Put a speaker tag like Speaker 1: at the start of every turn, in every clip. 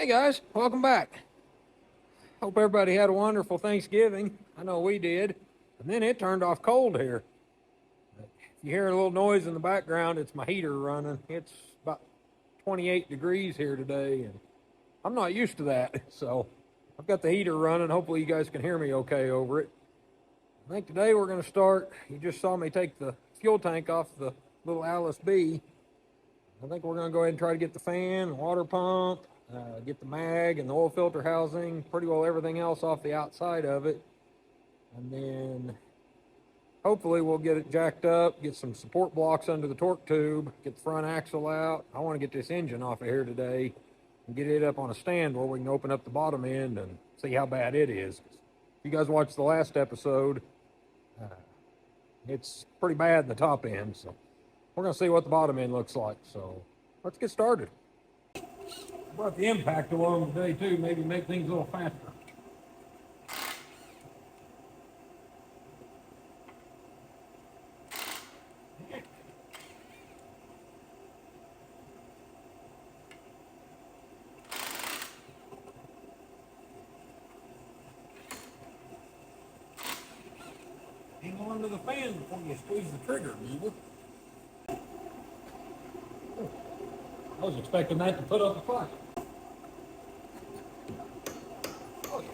Speaker 1: Hey guys, welcome back. Hope everybody had a wonderful Thanksgiving. I know we did. And then it turned off cold here. If you hear a little noise in the background, it's my heater running. It's about 28 degrees here today, and I'm not used to that. So I've got the heater running. Hopefully you guys can hear me okay over it. I think today we're going to start. You just saw me take the fuel tank off the little Allis B. I think we're going to go ahead and try to get the fan, water pump, get the mag and the oil filter housing, pretty well everything else off the outside of it. And then hopefully we'll get it jacked up, get some support blocks under the torque tube, get the front axle out. I want to get this engine off of here today and get it up on a stand where we can open up the bottom end and see how bad it is. If you guys watched the last episode, it's pretty bad in the top end. So we're going to see what the bottom end looks like. So let's get started. Brought the impact along today too, maybe make things a little faster. Hang on to the fan before you squeeze the trigger, Beaver. I was expecting that to put up a fight. Oh, yeah.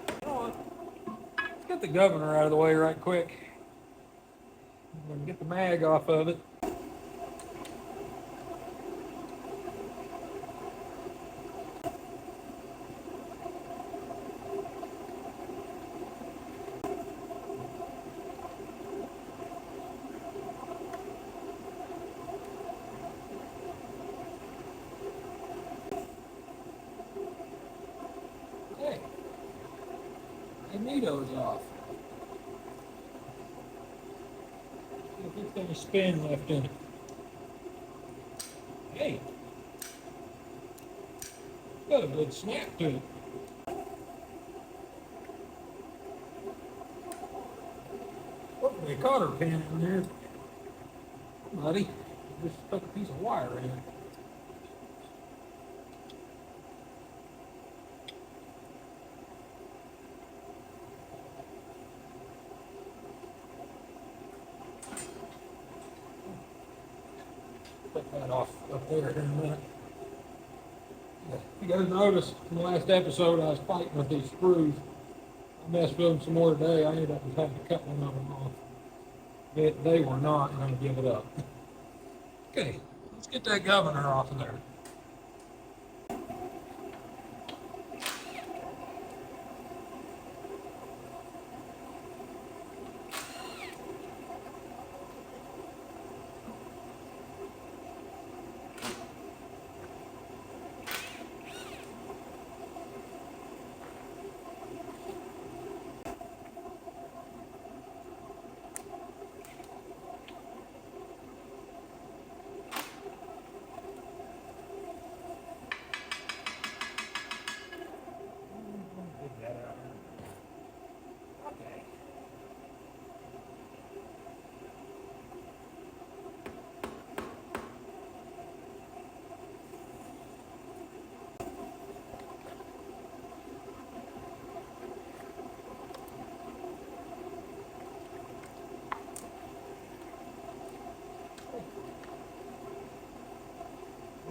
Speaker 1: You know what? Let's get the governor out of the way right quick. I'm going to get the mag off of it. Hey, magneto's off. See if it's got any spin left in it. Hey, got a good snap to it. Hopefully a cotter pin in there. Buddy, just stuck a piece of wire in it. Put that off up there in a minute. You guys noticed in the last episode I was fighting with these screws. I messed with them some more today. I ended up having to cut one of them off. They were not going to give it up. Okay, let's get that governor off of there. Okay.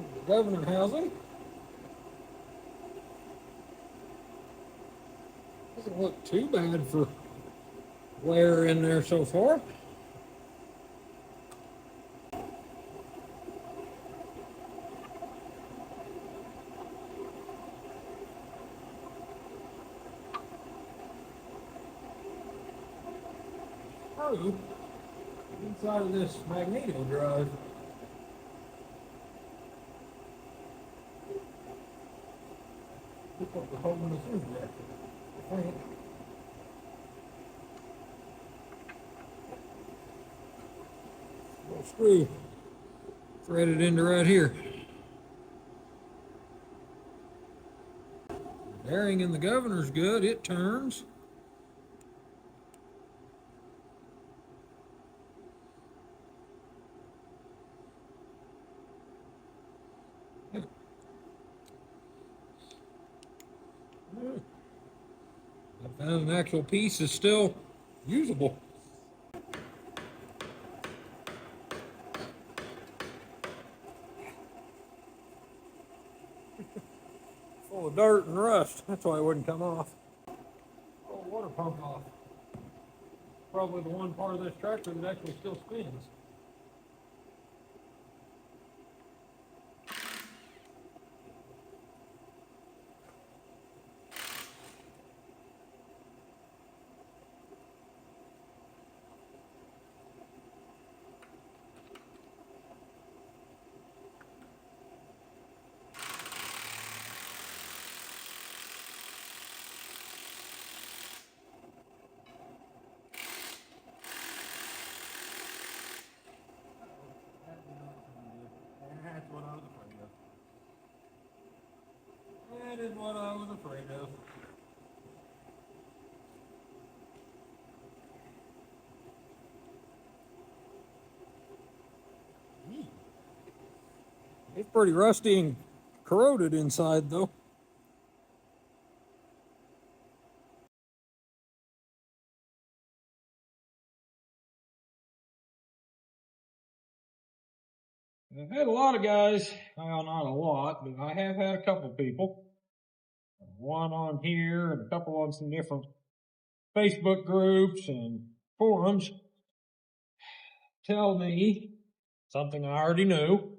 Speaker 1: The governor housing. Doesn't look too bad for wear in there so far. Screw inside of this magneto drive. Look what we're holding this in there. I think. Little screw threaded into right here. Bearing in the governor's good, it turns. And an actual piece is still usable. Full of dirt and rust. That's why it wouldn't come off. Oh, water pump off. Probably the one part of this tractor that actually still spins. That's what I was afraid of. That is what I was afraid of. It's pretty rusty and corroded inside, though. I've had a lot of guys, well, not a lot, but I have had a couple people, one on here and a couple on some different Facebook groups and forums, tell me something I already knew,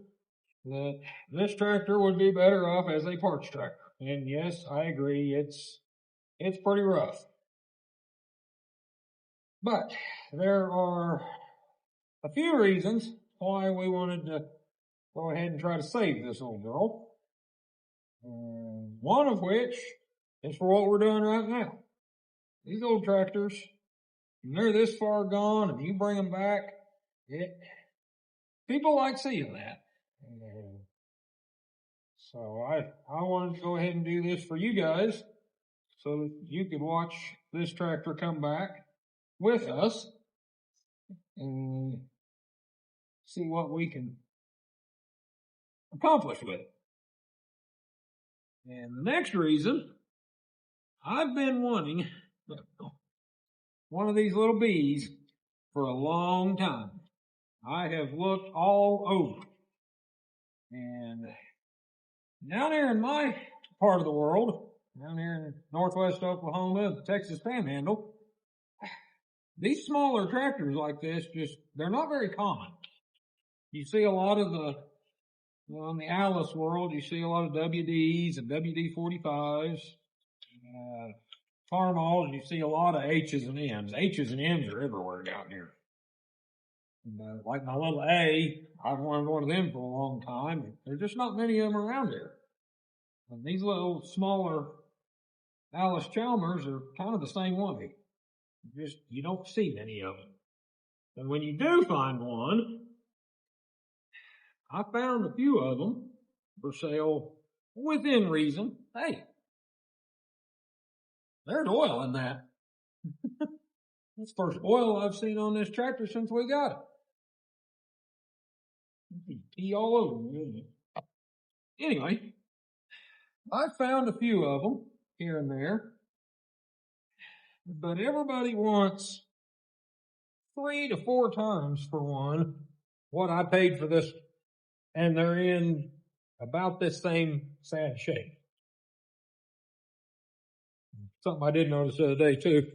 Speaker 1: that this tractor would be better off as a parts tractor. And yes, I agree, it's pretty rough. But there are a few reasons why we wanted to go ahead and try to save this old girl. One of which is for what we're doing right now. These old tractors, when they're this far gone and you bring them back, people like seeing that. So I wanted to go ahead and do this for you guys so that you could watch this tractor come back with us and see what we can accomplish with it. And the next reason, I've been wanting one of these little bees for a long time. I have looked all over. And down here in my part of the world, down here in northwest Oklahoma, the Texas Panhandle, these smaller tractors like this, they're not very common. You see a lot of in the Allis world, you see a lot of WDs and WD-45s. Farmall, you see a lot of H's and M's. H's and M's are everywhere down here. And, like my little A, I've wanted one of them for a long time. There's just not many of them around here. And these little smaller Allis Chalmers are kind of the same way. You don't see many of them. And when you do find one, I found a few of them for sale within reason. Hey, there's oil in that. That's the first oil I've seen on this tractor since we got it. Pee all over me. Anyway, I found a few of them here and there, but everybody wants 3 to 4 times for one what I paid for this, and they're in about this same sad shape. Something I did notice the other day too.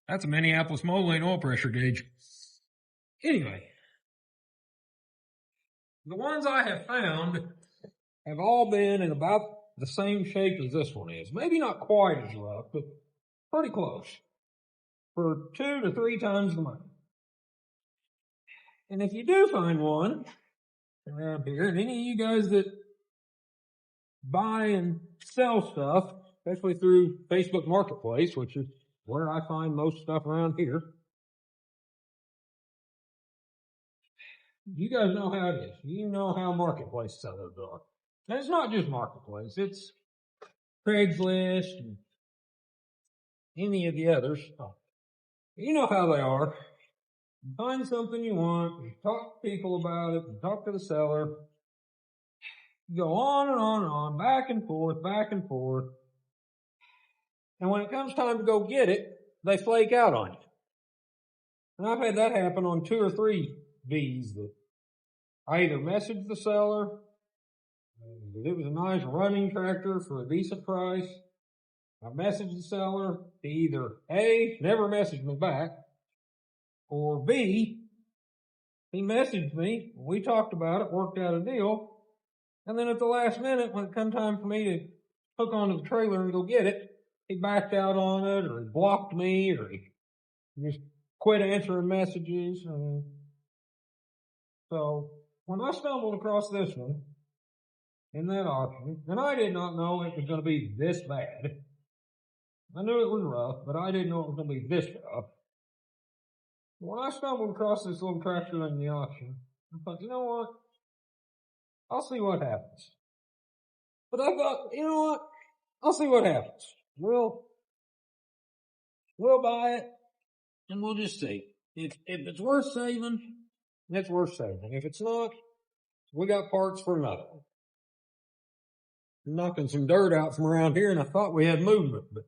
Speaker 1: That's a Minneapolis Moline oil pressure gauge. Anyway, the ones I have found have all been in about the same shape as this one is. Maybe not quite as rough, but pretty close. For 2 to 3 times the money. And if you do find one around here, and any of you guys that buy and sell stuff, especially through Facebook Marketplace, which is where I find most stuff around here, you guys know how it is. You know how Marketplace sellers are. And it's not just Marketplace. It's Craigslist and any of the others. You know how they are. You find something you want, you talk to people about it, you talk to the seller, you go on and on and on, back and forth, And when it comes time to go get it, they flake out on you. And I've had that happen on 2 or 3 V's that I either messaged the seller that it was a nice running tractor for a decent price. I messaged the seller to either A, never messaged me back, or B, he messaged me, we talked about it, worked out a deal, and then at the last minute, when it come time for me to hook onto the trailer and go get it, he backed out on it, or he blocked me, or he just quit answering messages. So when I stumbled across this one in that auction, and I did not know it was going to be this bad. I knew it was rough, but I didn't know it was going to be this rough. When I stumbled across this little tractor in the auction, I thought, you know what? I'll see what happens. But I thought, you know what? I'll see what happens. We'll buy it, and we'll just see. If it's worth saving, it's worth saving. If it's not, we got parts for another one. I'm knocking some dirt out from around here, and I thought we had movement, but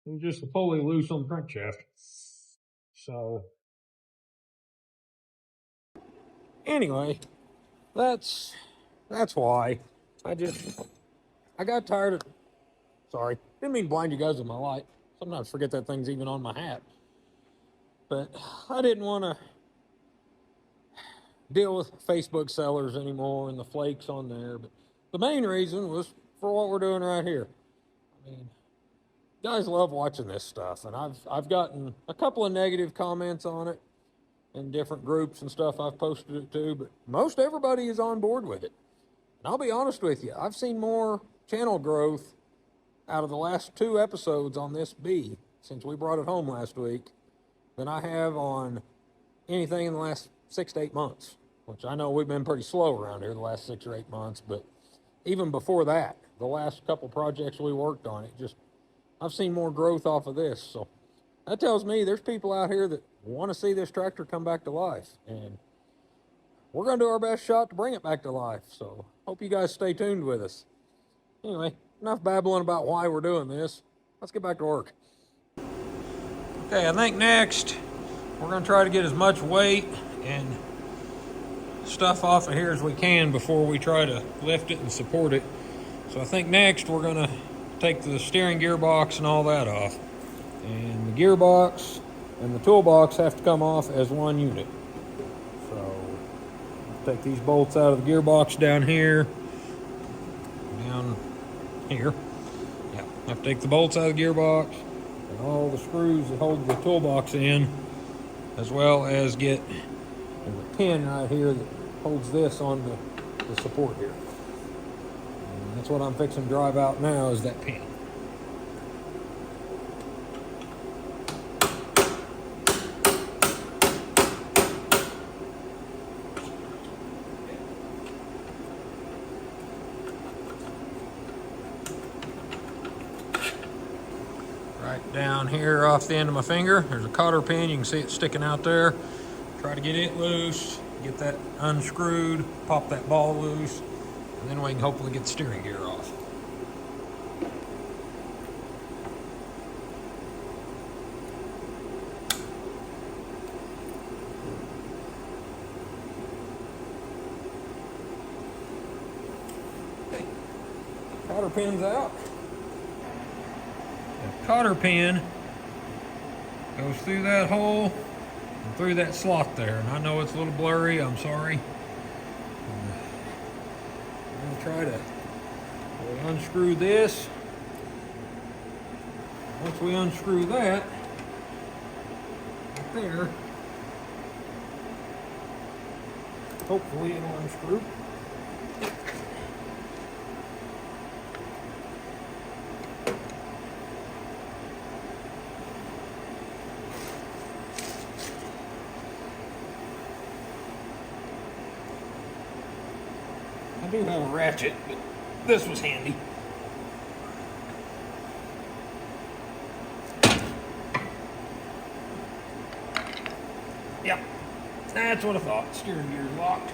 Speaker 1: it was just a pulley loose on the crankshaft. So, anyway, that's why I got tired of, sorry, didn't mean to blind you guys with my light. Sometimes forget that thing's even on my hat. But I didn't want to deal with Facebook sellers anymore and the flakes on there. But the main reason was for what we're doing right here. I mean, guys love watching this stuff, and I've gotten a couple of negative comments on it in different groups and stuff I've posted it to, but most everybody is on board with it. And I'll be honest with you, I've seen more channel growth out of the last 2 episodes on this B since we brought it home last week than I have on anything in the last 6 to 8 months, which I know we've been pretty slow around here the last 6 or 8 months, but even before that, the last couple projects we worked on, I've seen more growth off of this. So that tells me there's people out here that want to see this tractor come back to life, and we're going to do our best shot to bring it back to life. So hope you guys stay tuned with us. Anyway, enough babbling about why we're doing this. Let's get back to work. Okay, I think next we're going to try to get as much weight and stuff off of here as we can before we try to lift it and support it. So I think next we're going to take the steering gearbox and all that off. And the gearbox and the toolbox have to come off as one unit. So take these bolts out of the gearbox down here. Yeah, I have to take the bolts out of the gearbox and all the screws that hold the toolbox in, as well as get the pin right here that holds this on the support here. And that's what I'm fixing to drive out now, is that pin. Right down here off the end of my finger, there's a cotter pin. You can see it sticking out there. Try to get it loose, get that unscrewed, pop that ball loose, and then we can hopefully get the steering gear off. Okay, cotter pin's out. The cotter pin goes through that hole and through that slot there, and I know it's a little blurry, I'm sorry. I'm going to try to unscrew this. Once we unscrew that right there, hopefully it'll unscrew. I do have a ratchet, but this was handy. Yep, that's what I thought. Steering gear's locked.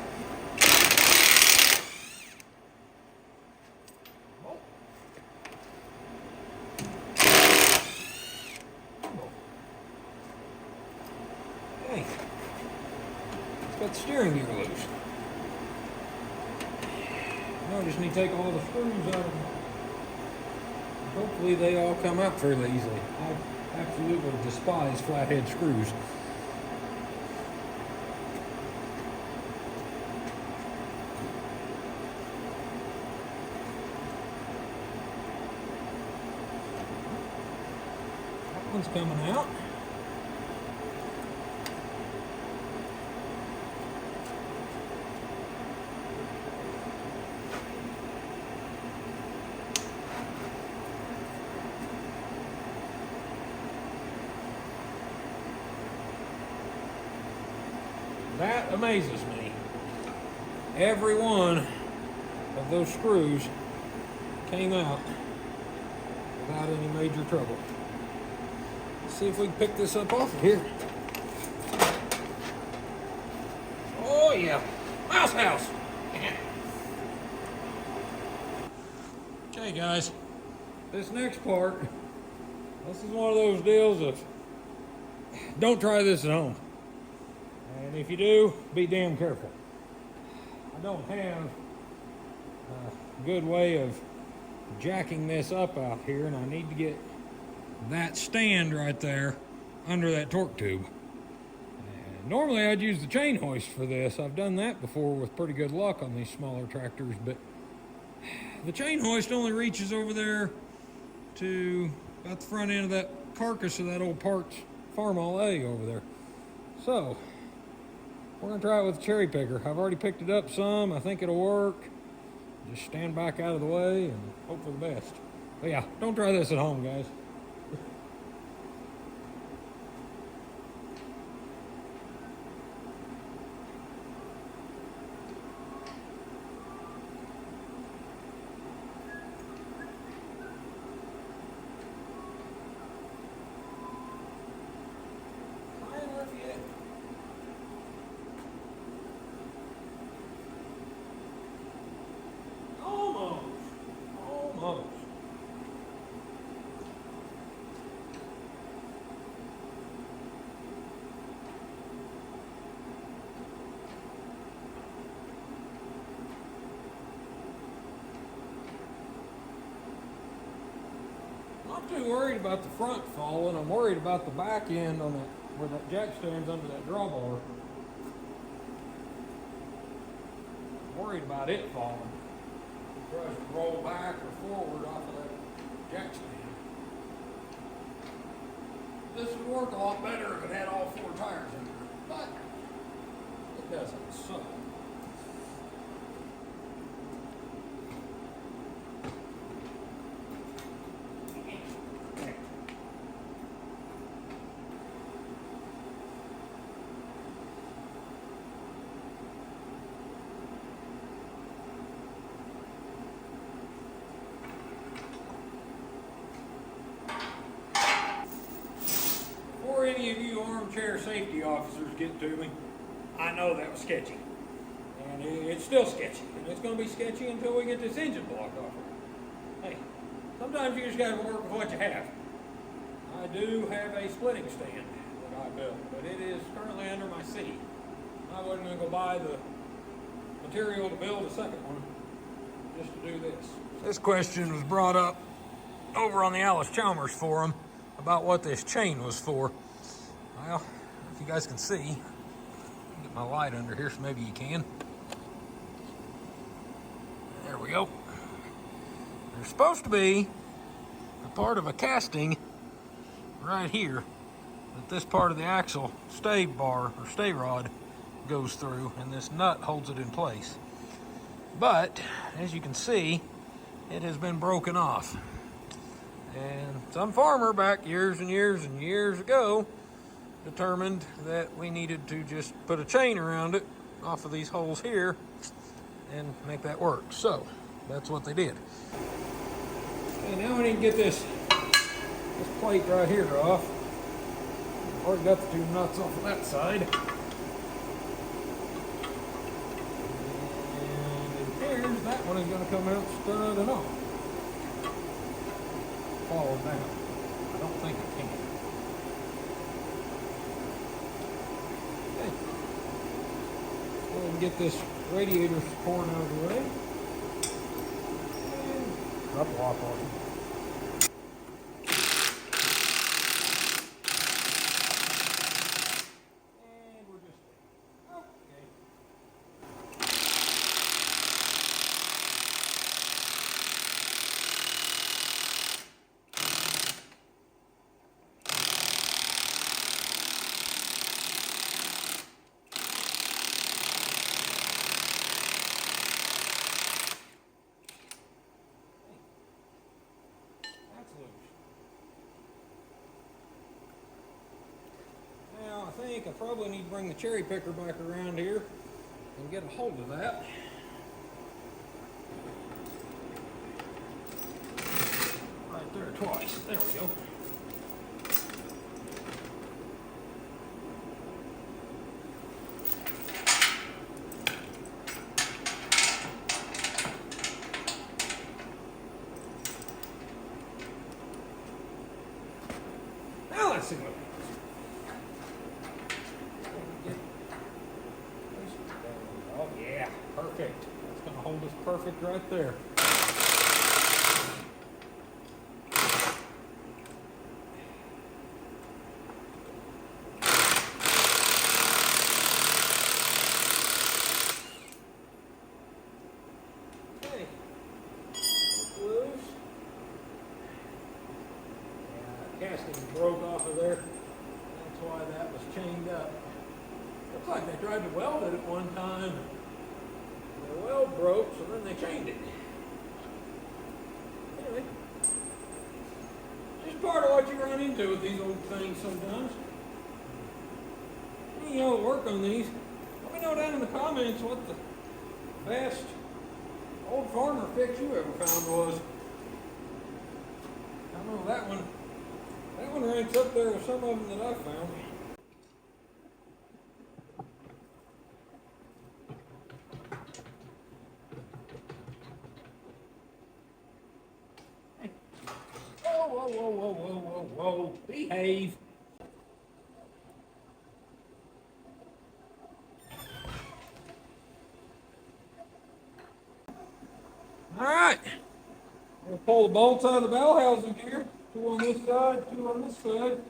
Speaker 1: got the steering gear loose. Now I just need to take all the screws out of them. Hopefully they all come out fairly easily. I absolutely despise flathead screws. That one's coming out. That amazes me. Every one of those screws came out without any major trouble. Let's see if we can pick this up off of here. Oh yeah, mouse house. Okay guys, this next part, this is one of those deals of don't try this at home. And if you do, be damn careful. I don't have a good way of jacking this up out here, and I need to get that stand right there under that torque tube. And normally I'd use the chain hoist for this. I've done that before with pretty good luck on these smaller tractors, but the chain hoist only reaches over there to about the front end of that carcass of that old Parts Farmall A over there. So we're gonna try it with a cherry picker. I've already picked it up some. I think it'll work. Just stand back out of the way and hope for the best. But yeah, don't try this at home, guys. Not too worried about the front falling. I'm worried about the back end on that, where that jack stands under that drawbar. I'm worried about it falling. It tries to roll back or forward off of that jack stand. This would work a lot better if it had all four tires in it, but it doesn't. So before any of you armchair safety officers get to me, I know that was sketchy. And it's still sketchy. And it's going to be sketchy until we get this engine block off of it. Hey, sometimes you just got to work with what you have. I do have a splitting stand that I built, but it is currently under my seat. I wasn't going to go buy the material to build a second one just to do this. This question was brought up over on the Allis Chalmers forum about what this chain was for. Well, if you guys can see, get my light under here so maybe you can. There we go. There's supposed to be a part of a casting right here that this part of the axle stay bar or stay rod goes through, and this nut holds it in place. But as you can see, it has been broken off. And some farmer back years and years and years ago determined that we needed to just put a chain around it off of these holes here and make that work. So that's what they did. Okay, now we need to get this plate right here off. Already got the two nuts off of that side. And it appears that one is going to come out stud and all. Fall down. I don't think it can. Okay. and get this radiator support out of the way. And drop the lock on it. And we're just okay. Now I think I probably need to bring the cherry picker back around here and get a hold of that. Right there twice. There we go. Now let's see what. Oh yeah, perfect. That's going to hold us perfect right there. Okay, loose. Yeah, casting broke off of there. That's why that was chained up. Looks like they tried to weld it at one time. The weld broke, so then they chained it. Anyway, just part of what you run into with these old things sometimes. You know, work on these. Let me know down in the comments what the best old farmer fix you ever found was. I know that one ranks up there with some of them that I found. Whoa, behave. All right, we'll pull the bolts out of the bell housing here. 2 on this side, 2 on this side.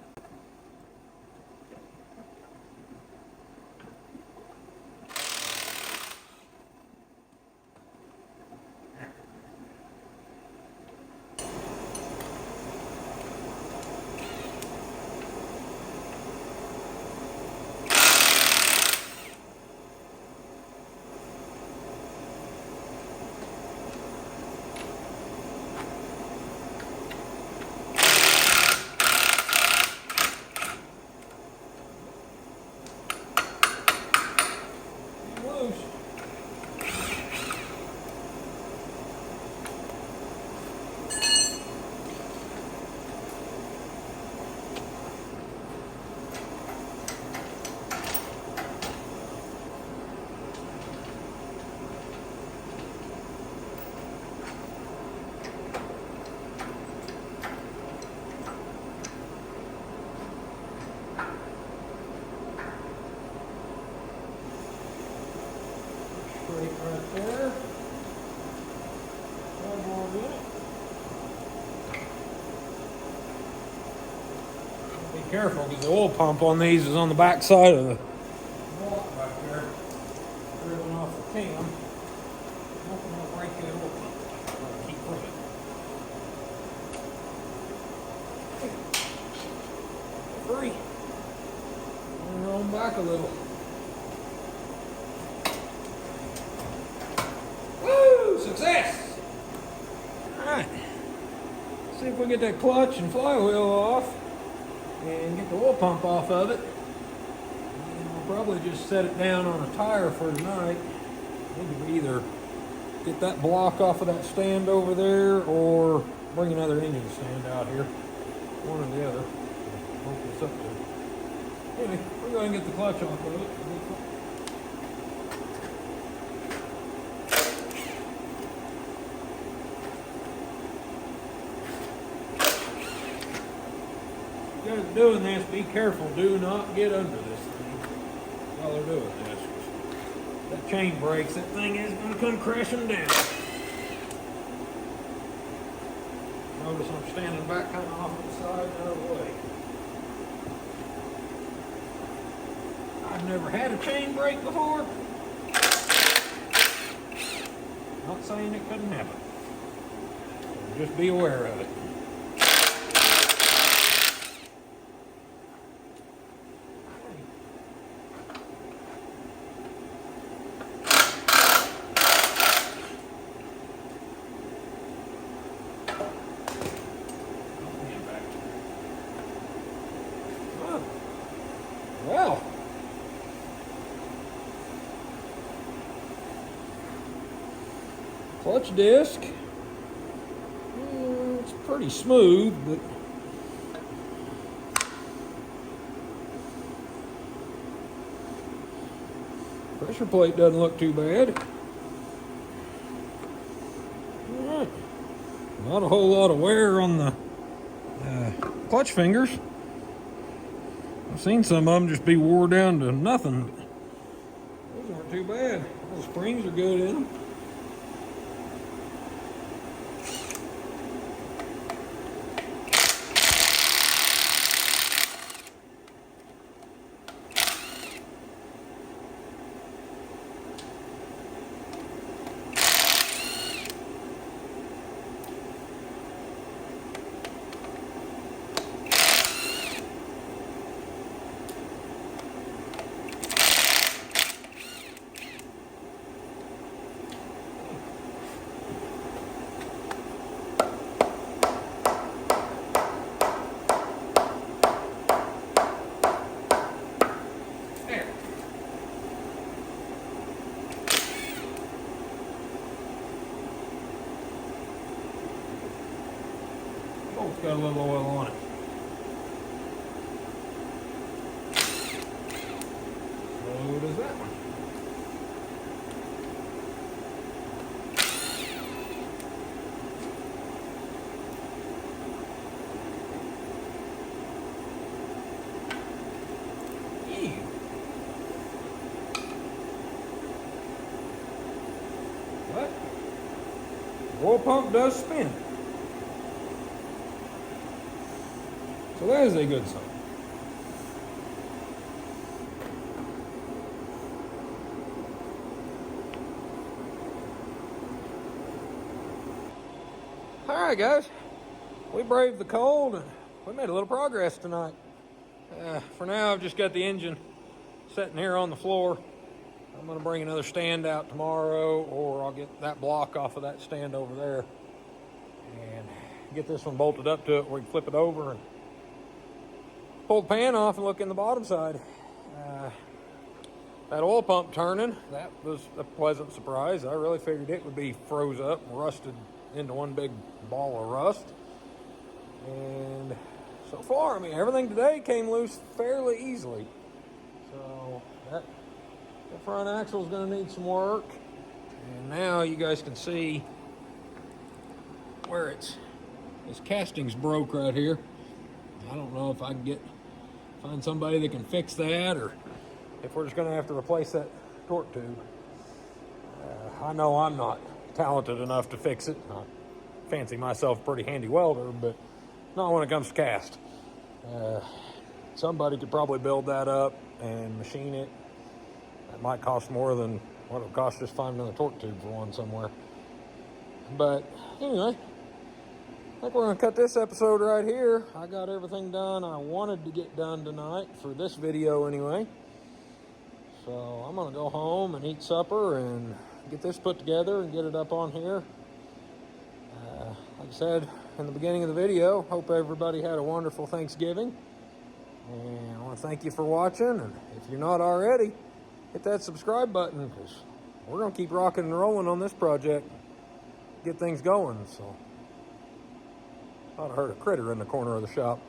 Speaker 1: Right there. One more minute. Be careful because the oil pump on these is on the back side of the block back there. Drilling off the cam. Hoping I'll break that oil pump. I'll keep running. Free. And roll back a little. Success! Alright. See if we get that clutch and flywheel off and get the oil pump off of it. And we'll probably just set it down on a tire for tonight. Maybe either get that block off of that stand over there or bring another engine stand out here. One or the other. Hope it's up there. Anyway, we're going to get the clutch off of it. Guys doing this, be careful. Do not get under this thing while they're doing this. that chain breaks, that thing is going to come crashing down. Notice I'm standing back kind of off to the side and out of the way. I've never had a chain break before. Not saying it couldn't happen. So just be aware of it. Well, clutch disc, it's pretty smooth, but pressure plate doesn't look too bad. All right. Not a whole lot of wear on the clutch fingers. I've seen some of them just be wore down to nothing. Those aren't too bad. The springs are good in them. Oh, it's got a little oil on it. So does that one. Ew. What? The oil pump does spin. So that is a good sign. All right, guys. We braved the cold and we made a little progress tonight. For now, I've just got the engine sitting here on the floor. I'm going to bring another stand out tomorrow, or I'll get that block off of that stand over there and get this one bolted up to it where we can flip it over and pull the pan off and look in the bottom side. That oil pump turning, that was a pleasant surprise. I really figured it would be froze up and rusted into one big ball of rust. And so far, I mean, everything today came loose fairly easily. So that front axle is going to need some work. And now you guys can see where this casting's broke right here. I don't know if I can find somebody that can fix that, or if we're just going to have to replace that torque tube. I know I'm not talented enough to fix it. I fancy myself a pretty handy welder, but not when it comes to cast. Somebody could probably build that up and machine it. That might cost more than what it would cost just finding another torque tube for one somewhere. But anyway, I think we're going to cut this episode right here. I got everything done I wanted to get done tonight for this video anyway. So I'm going to go home and eat supper and get this put together and get it up on here. Like I said in the beginning of the video, hope everybody had a wonderful Thanksgiving. And I want to thank you for watching. And if you're not already, hit that subscribe button, because we're going to keep rocking and rolling on this project. Get things going. So thought I heard a critter in the corner of the shop.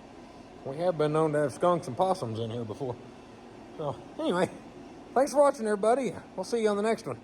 Speaker 1: We have been known to have skunks and possums in here before. So anyway, thanks for watching, everybody. We'll see you on the next one.